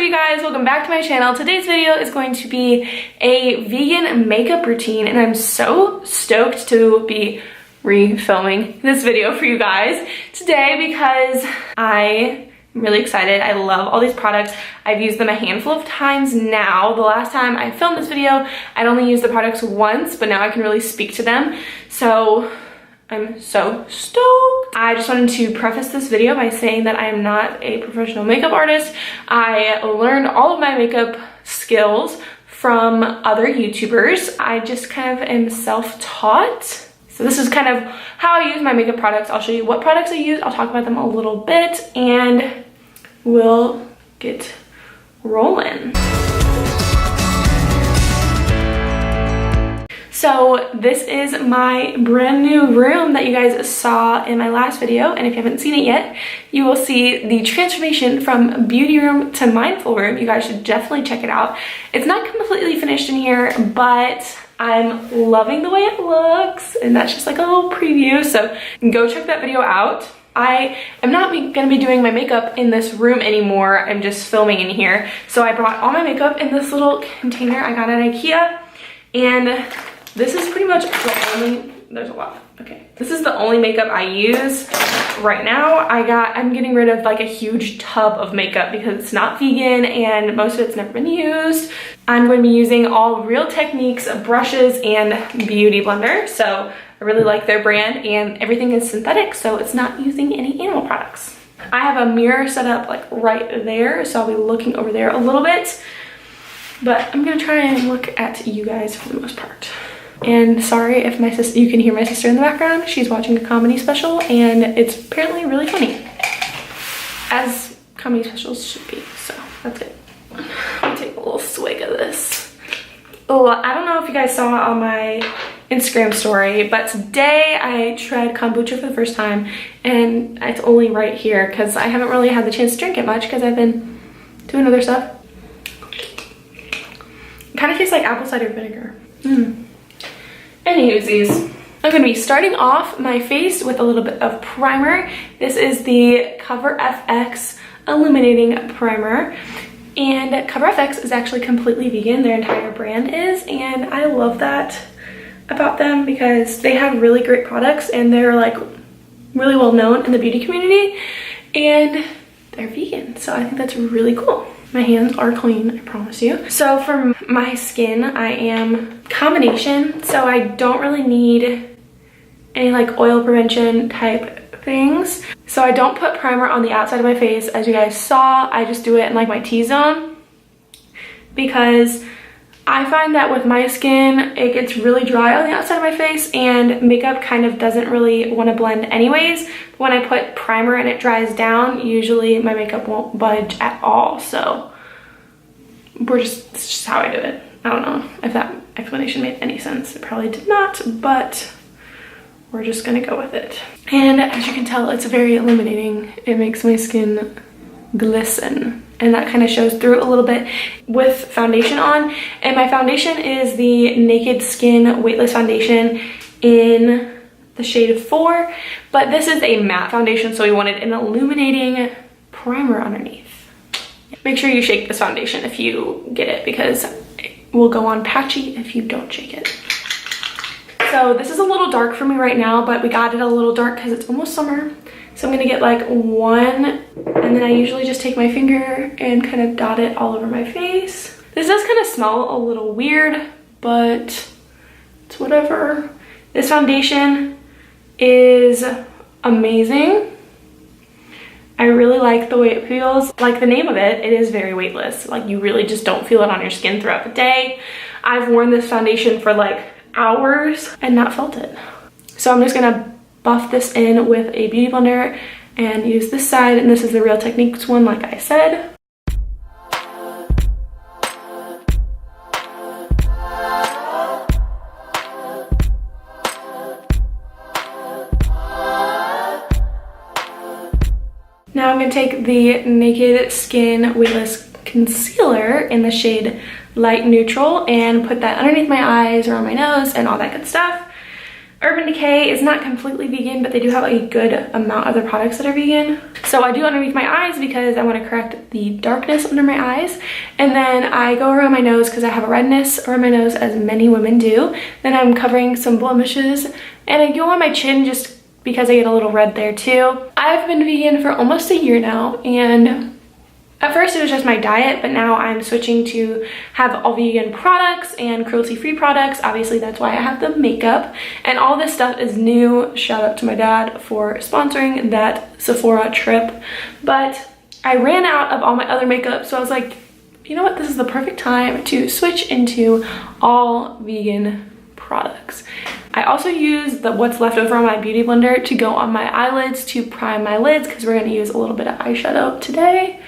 up, you guys? Welcome back to my channel. Today's video is going to be a vegan makeup routine, and I'm so stoked to be re-filming this video for you guys today because I'm really excited. I love all these products. I've used them a handful of times now. The last time I filmed this video, I'd only used the products once, but now I can really speak to them. So I'm so stoked. I just wanted to preface this video by saying that I am not a professional makeup artist. I learned all of my makeup skills from other YouTubers. I just kind of am self-taught. So this is kind of how I use my makeup products. I'll show you what products I use. I'll talk about them a little bit and we'll get rolling. So this is my brand new room that you guys saw in my last video, and if you haven't seen it yet, you will see the transformation from beauty room to mindful room. You guys should definitely check it out. It's not completely finished in here, but I'm loving the way it looks, and that's just like a little preview, so go check that video out. I am not going to be doing my makeup in this room anymore. I'm just filming in here. So I brought all my makeup in this little container I got at IKEA, and this is pretty much the only, there's a lot, okay. This is the only makeup I use right now. I'm getting rid of like a huge tub of makeup because it's not vegan and most of it's never been used. I'm going to be using all Real Techniques brushes and beauty blender. So I really like their brand, and everything is synthetic, so it's not using any animal products. I have a mirror set up like right there, so I'll be looking over there a little bit, but I'm gonna try and look at you guys for the most part. And sorry if my sister, you can hear my sister in the background. She's watching a comedy special and it's apparently really funny, as comedy specials should be, so that's good. Let me take a little swig of this. Oh, I don't know if you guys saw on my Instagram story, but today I tried kombucha for the first time, and it's only right here because I haven't really had the chance to drink it much because I've been doing other stuff. It kind of tastes like apple cider vinegar. Anywhoosies, I'm going to be starting off my face with a little bit of primer. This is the Cover FX Illuminating Primer. And Cover FX is actually completely vegan. Their entire brand is. And I love that about them because they have really great products and they're like really well known in the beauty community. And they're vegan. So I think that's really cool. My hands are clean, I promise you. So for my skin, I am combination. So I don't really need any like oil prevention type things. So I don't put primer on the outside of my face. As you guys saw, I just do it in like my T-zone because I find that with my skin, it gets really dry on the outside of my face and makeup kind of doesn't really want to blend anyways. When I put primer and it dries down, usually my makeup won't budge at all. So it's just how I do it. I don't know if that explanation made any sense. It probably did not, but we're just gonna go with it. And as you can tell, it's very illuminating. It makes my skin glisten, and that kind of shows through a little bit with foundation on. And my foundation is the Naked Skin Weightless Foundation in the shade 4, but this is a matte foundation, so we wanted an illuminating primer underneath. Make sure you shake this foundation if you get it because it will go on patchy if you don't shake it. So this is a little dark for me right now, but we got it a little dark because it's almost summer. So I'm gonna get like one, and then I usually just take my finger and kind of dot it all over my face. This does kind of smell a little weird, but it's whatever. This foundation is amazing. I really like the way it feels. Like the name of it, it is very weightless. Like you really just don't feel it on your skin throughout the day. I've worn this foundation for like hours and not felt it. So I'm just gonna buff this in with a beauty blender and use this side, and this is the Real Techniques one, like I said. Now I'm going to take the Naked Skin Weightless Concealer in the shade Light Neutral and put that underneath my eyes, around my nose, and all that good stuff. Urban Decay is not completely vegan, but they do have a good amount of their products that are vegan. So I do underneath my eyes because I want to correct the darkness under my eyes. And then I go around my nose because I have a redness around my nose, as many women do. Then I'm covering some blemishes, and I go on my chin just because I get a little red there too. I've been vegan for almost a year now, and at first it was just my diet, but now I'm switching to have all vegan products and cruelty-free products. Obviously that's why I have the makeup, and all this stuff is new. Shout out to my dad for sponsoring that Sephora trip. But I ran out of all my other makeup, so I was like, you know what, this is the perfect time to switch into all vegan products. I also use what's left over on my beauty blender to go on my eyelids to prime my lids, because we're going to use a little bit of eyeshadow today.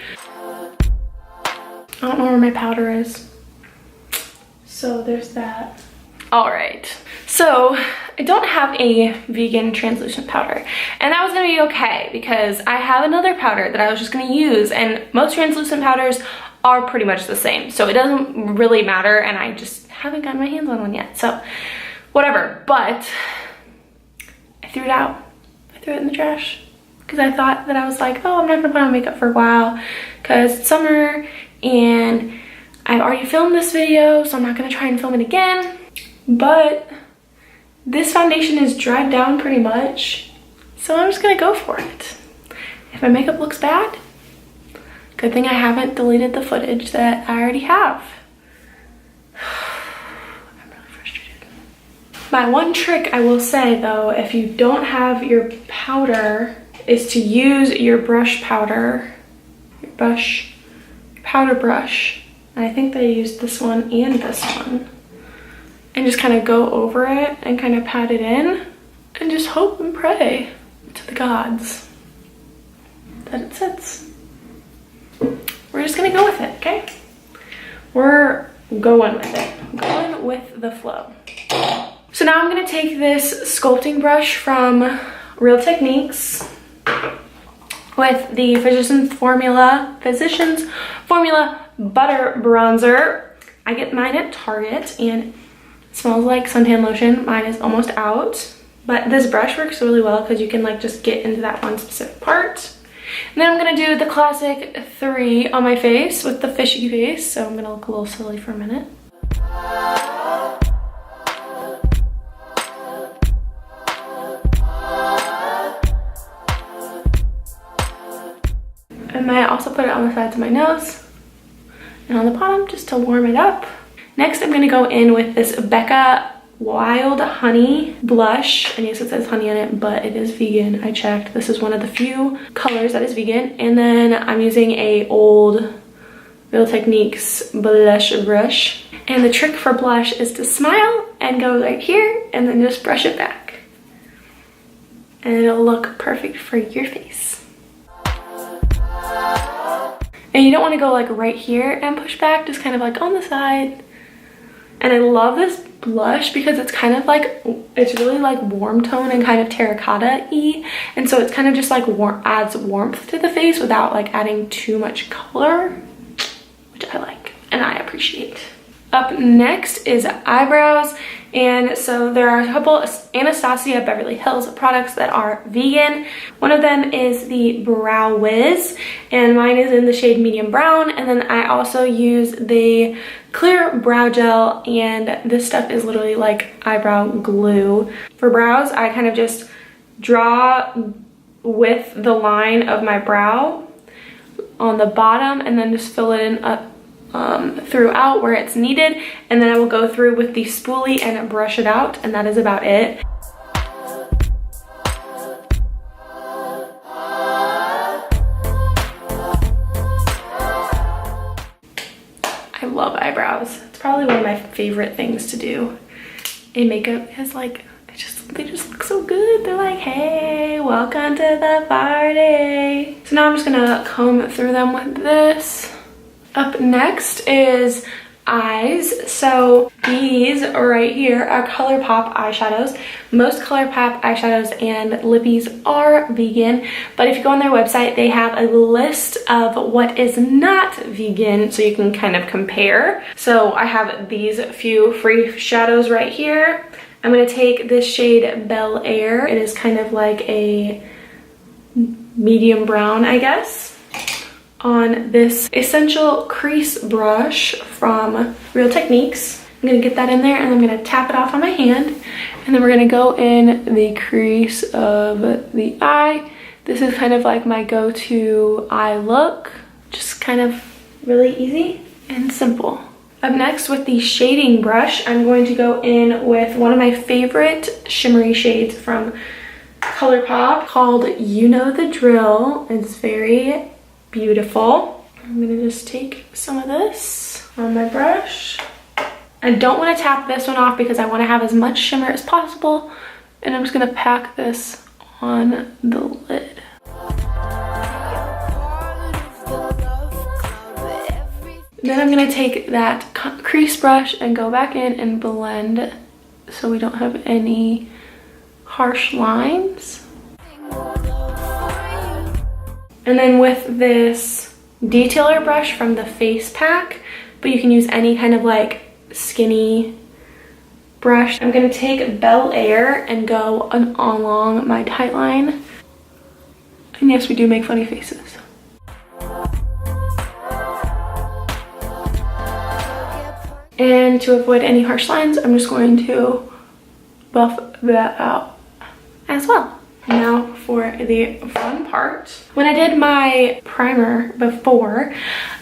I don't know where my powder is, so there's that. All right, so I don't have a vegan translucent powder, and that was gonna be okay because I have another powder that I was just gonna use, and most translucent powders are pretty much the same, so it doesn't really matter, and I just haven't gotten my hands on one yet, so whatever. But I threw it out. I threw it in the trash because I thought that I was like, oh, I'm not gonna put on makeup for a while because it's summer and I've already filmed this video, so I'm not gonna try and film it again. But this foundation is dried down pretty much, so I'm just gonna go for it. If my makeup looks bad, good thing I haven't deleted the footage that I already have. I'm really frustrated. My one trick I will say though, if you don't have your powder, is to use your brush powder, powder brush. And I think they used this one and this one. And just kind of go over it and kind of pat it in and just hope and pray to the gods that it sits. We're just gonna go with it, okay? We're going with it. Going with the flow. So now I'm gonna take this sculpting brush from Real Techniques with the Physicians Formula Butter Bronzer. I get mine at Target and it smells like suntan lotion. Mine is almost out, but this brush works really well because you can like just get into that one specific part. And then I'm gonna do the classic 3 on my face with the fishy face, so I'm gonna look a little silly for a minute. I might also put it on the sides of my nose and on the bottom just to warm it up. Next, I'm gonna go in with this Becca Wild Honey blush. And yes, it says honey on it, but it is vegan. I checked. This is one of the few colors that is vegan. And then I'm using a old Real Techniques blush brush. And the trick for blush is to smile and go right here and then just brush it back. And it'll look perfect for your face. And you don't want to go like right here and push back, just kind of like on the side. And I love this blush because it's kind of like, it's really like warm tone and kind of terracotta-y. And so it's kind of just like adds warmth to the face without like adding too much color, which I like and I appreciate. Up next is eyebrows. And so there are a couple Anastasia Beverly Hills products that are vegan. One of them is the Brow Wiz, and mine is in the shade medium brown. And then I also use the clear brow gel, and this stuff is literally like eyebrow glue. For brows, I kind of just draw with the line of my brow on the bottom and then just fill it in up throughout where it's needed, and then I will go through with the spoolie and brush it out, and that is about it. I love eyebrows. It's probably one of my favorite things to do in makeup because like they just look so good. They're like, hey, welcome to the party. So now I'm just gonna comb through them with this. Up next is eyes. So these right here are ColourPop eyeshadows. Most ColourPop eyeshadows and lippies are vegan, but if you go on their website, they have a list of what is not vegan so you can kind of compare. So I have these few free shadows right here. I'm gonna take this shade Bel Air. It is kind of like a medium brown, I guess, on this Essential Crease Brush from Real Techniques. I'm gonna get that in there and I'm gonna tap it off on my hand. And then we're gonna go in the crease of the eye. This is kind of like my go-to eye look. Just kind of really easy and simple. Up next with the shading brush, I'm going to go in with one of my favorite shimmery shades from ColourPop called You Know the Drill. It's very beautiful. I'm gonna just take some of this on my brush. I don't want to tap this one off because I want to have as much shimmer as possible. And I'm just gonna pack this on the lid. Then I'm gonna take that crease brush and go back in and blend so we don't have any harsh lines. And then with this detailer brush from the Face Pack, but you can use any kind of like skinny brush, I'm gonna take Bel Air and go along my tight line. And yes, we do make funny faces. And to avoid any harsh lines, I'm just going to buff that out as well. Now for the fun part. When I did my primer before,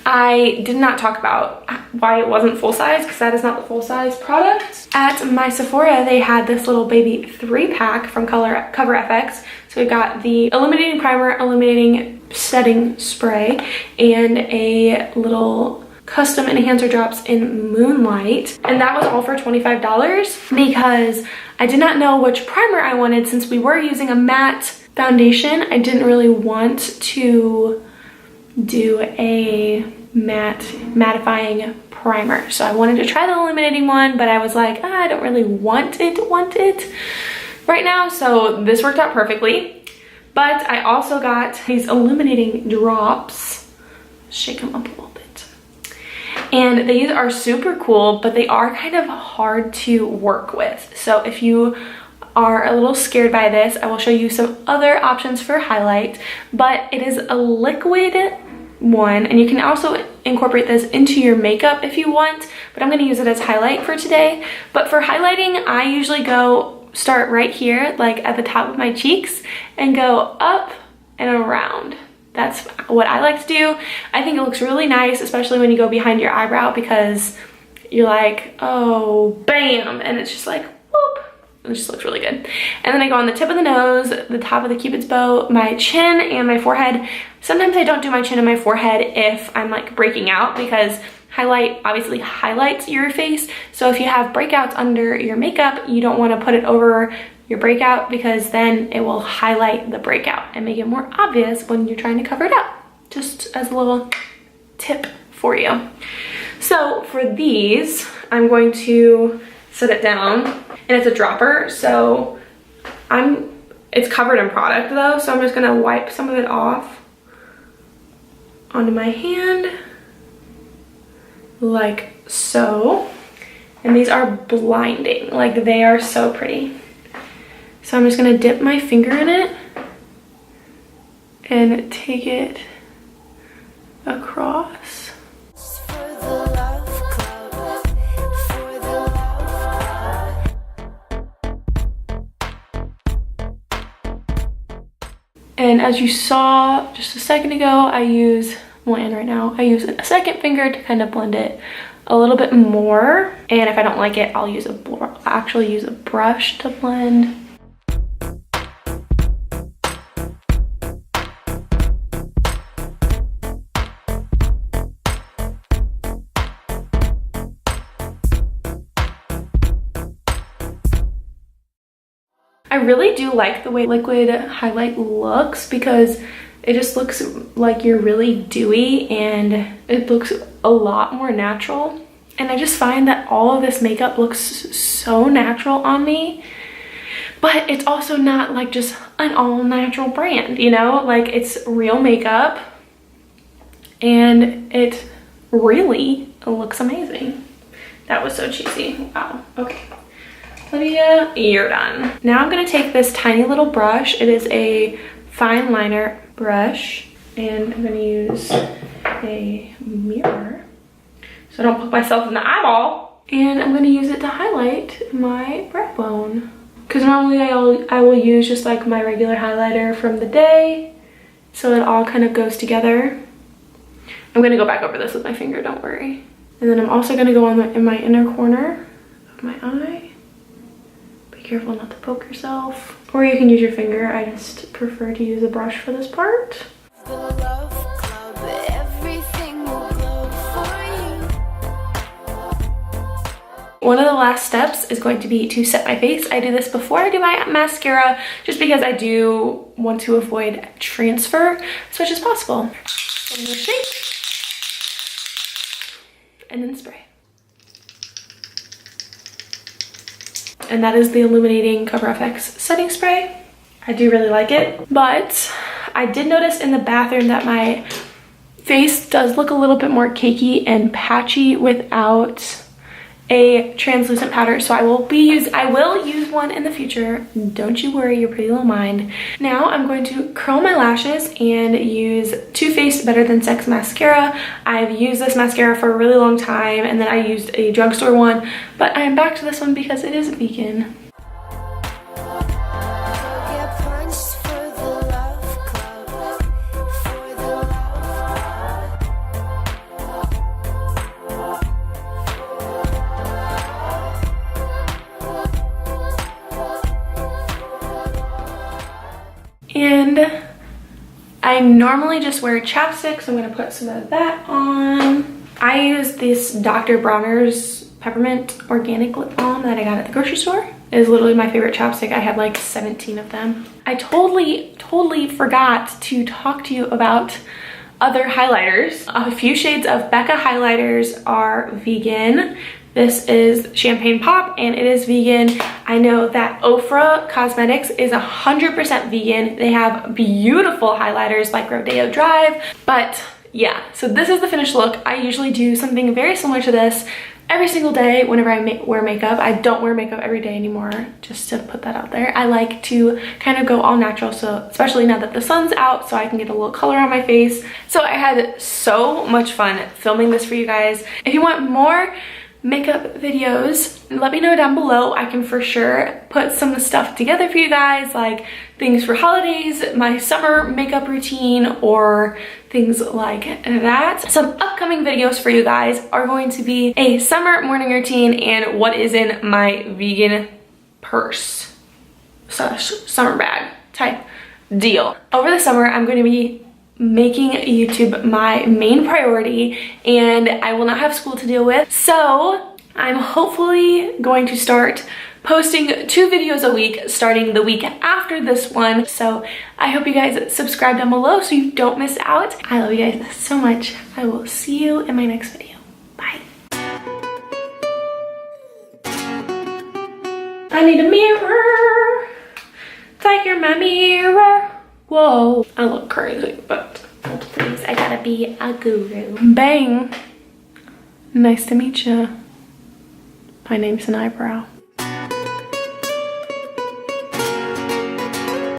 I did not talk about why it wasn't full size, because that is not the full size product. At my Sephora, they had this little baby 3-pack from Cover FX. So we got the illuminating primer, illuminating setting spray, and a little custom enhancer drops in Moonlight, and that was all for $25 because I did not know which primer I wanted. Since we were using a matte foundation, I didn't really want to do a mattifying primer, so I wanted to try the illuminating one, but I was like, I don't really want it right now, so this worked out perfectly. But I also got these illuminating drops. Shake them up a little bit. And these are super cool, but they are kind of hard to work with. So if you are a little scared by this, I will show you some other options for highlight, but it is a liquid one, and you can also incorporate this into your makeup if you want, but I'm gonna use it as highlight for today. But for highlighting, I usually start right here, like at the top of my cheeks, and go up and around. That's what I like to do. I think it looks really nice, especially when you go behind your eyebrow, because you're like, oh, bam, and it's just like, whoop. It just looks really good. And then I go on the tip of the nose, the top of the Cupid's bow, my chin, and my forehead. Sometimes I don't do my chin and my forehead if I'm like breaking out, because highlight obviously highlights your face. So if you have breakouts under your makeup, you don't want to put it over your breakout, because then it will highlight the breakout and make it more obvious when you're trying to cover it up. Just as a little tip for you. So for these, I'm going to set it down, and it's a dropper, so it's covered in product though, so I'm just gonna wipe some of it off onto my hand like so. And these are blinding, like they are so pretty. So I'm just gonna dip my finger in it and take it across. And as you saw just a second ago, and right now, I use a second finger to kind of blend it a little bit more. And if I don't like it, I'll actually use a brush to blend. I really do like the way liquid highlight looks, because it just looks like you're really dewy and it looks a lot more natural. And I just find that all of this makeup looks so natural on me, but it's also not like just an all natural brand, you know? Like, it's real makeup and it really looks amazing. That was so cheesy. Wow. Okay. Lydia, you're done. Now I'm gonna take this tiny little brush. It is a fine liner brush, and I'm gonna use a mirror so I don't poke myself in the eyeball. And I'm gonna use it to highlight my brow bone. Because normally I will use just like my regular highlighter from the day, so it all kind of goes together. I'm gonna go back over this with my finger, don't worry. And then I'm also gonna go in my inner corner of my eye. Be careful not to poke yourself. Or you can use your finger. I just prefer to use a brush for this part. One of the last steps is going to be to set my face. I do this before I do my mascara, just because I do want to avoid transfer as much as possible. So I'm gonna shake and then spray. And that is the Illuminating Cover FX setting spray. I do really like it, but I did notice in the bathroom that my face does look a little bit more cakey and patchy without a translucent powder, so I will use one in the future. Don't you worry, your pretty little mind. Now I'm going to curl my lashes and use Too Faced Better Than Sex mascara. I've used this mascara for a really long time, and then I used a drugstore one, but I am back to this one because it is vegan. And I normally just wear chapstick, so I'm gonna put some of that on. I use this Dr. Bronner's Peppermint Organic Lip Balm that I got at the grocery store. It is literally my favorite chapstick. I have like 17 of them. I totally forgot to talk to you about other highlighters. A few shades of Becca highlighters are vegan. This is Champagne Pop and it is vegan. I know that Ofra Cosmetics is 100% vegan. They have beautiful highlighters like Rodeo Drive, but yeah, so this is the finished look. I usually do something very similar to this every single day whenever I wear makeup. I don't wear makeup every day anymore, just to put that out there. I like to kind of go all natural, so especially now that the sun's out, so I can get a little color on my face. So I had so much fun filming this for you guys. If you want more makeup videos, let me know down below. I can for sure put some stuff together for you guys, like things for holidays, my summer makeup routine, or things like that. Some upcoming videos for you guys are going to be a summer morning routine and what is in my vegan purse / summer bag type deal. Over the summer, I'm going to be making YouTube my main priority and I will not have school to deal with. So I'm hopefully going to start posting 2 videos a week starting the week after this one. So I hope you guys subscribe down below so you don't miss out. I love you guys so much. I will see you in my next video. Bye. I need a mirror. Take your my mirror. Whoa, I look crazy, but please, I gotta be a guru. Bang. Nice to meet you. My name's an eyebrow.